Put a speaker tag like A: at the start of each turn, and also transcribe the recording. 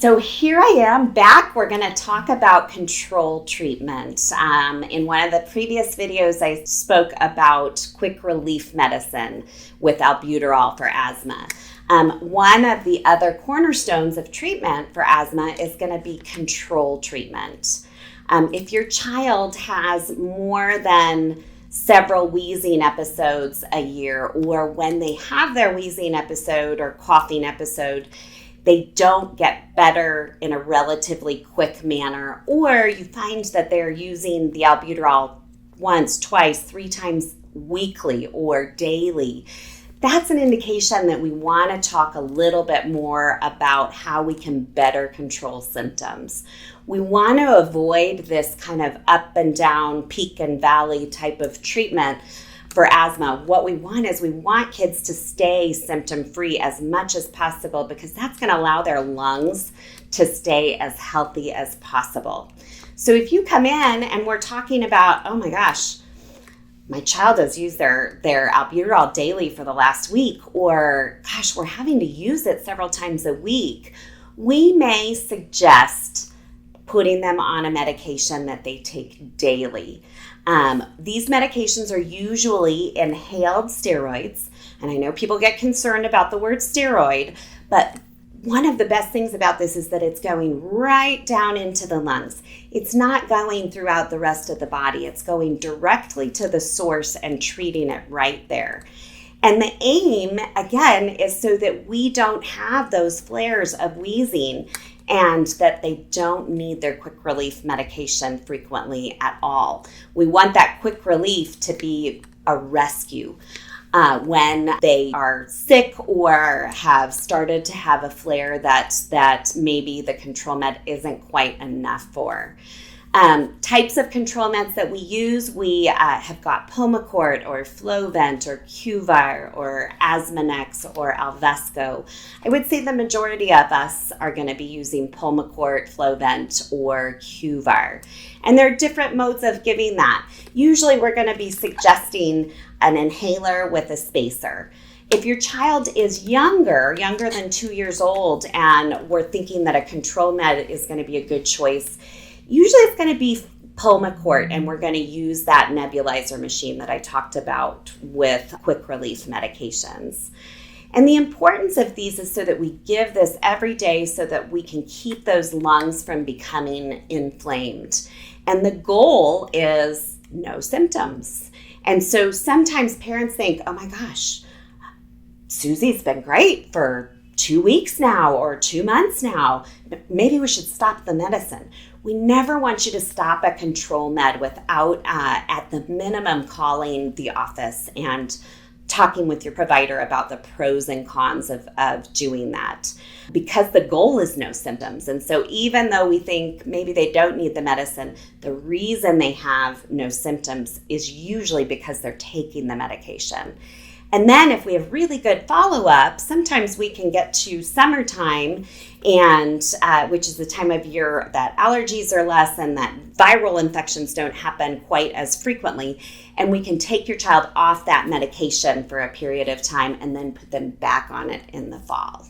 A: So here I am back. We're going to talk about control treatment. In one of the previous videos, I spoke about quick relief medicine with albuterol for asthma. One of the other cornerstones of treatment for asthma is going to be control treatment. If your child has more than several wheezing episodes a year, or when they have their wheezing episode or coughing episode, they don't get better in a relatively quick manner, or you find that they're using the albuterol once, twice, 3 times weekly or daily, that's an indication that we want to talk a little bit more about how we can better control symptoms. We want to avoid this kind of up and down, peak and valley type of treatment for asthma. What we want is we want kids to stay symptom-free as much as possible, because that's going to allow their lungs to stay as healthy as possible. So if you come in and we're talking about, oh my gosh, my child has used their albuterol daily for the last week, or gosh, we're having to use it several times a week, we may suggest putting them on a medication that they take daily. These medications are usually inhaled steroids, and I know people get concerned about the word steroid, but one of the best things about this is that it's going right down into the lungs. It's not going throughout the rest of the body. It's going directly to the source and treating it right there. And the aim, again, is so that we don't have those flares of wheezing and that they don't need their quick relief medication frequently at all. We want that quick relief to be a rescue when they are sick or have started to have a flare that maybe the control med isn't quite enough for. Types of control meds that we use, we have got Pulmicort or Flovent or Qvar or Asthmanex or Alvesco. I would say the majority of us are going to be using Pulmicort, Flovent, or Qvar. And there are different modes of giving that. Usually we're going to be suggesting an inhaler with a spacer. If your child is younger than 2 years old, and we're thinking that a control med is going to be a good choice, usually it's going to be Pulmicort, and we're going to use that nebulizer machine that I talked about with quick relief medications. And the importance of these is so that we give this every day so that we can keep those lungs from becoming inflamed. And the goal is no symptoms. And so sometimes parents think, oh my gosh, Susie's been great for 2 weeks now or 2 months now. Maybe we should stop the medicine. We never want you to stop a control med without, at the minimum, calling the office and talking with your provider about the pros and cons of doing that, because the goal is no symptoms. And so even though we think maybe they don't need the medicine, the reason they have no symptoms is usually because they're taking the medication. And then if we have really good follow-up, sometimes we can get to summertime, and which is the time of year that allergies are less and that viral infections don't happen quite as frequently. And we can take your child off that medication for a period of time and then put them back on it in the fall.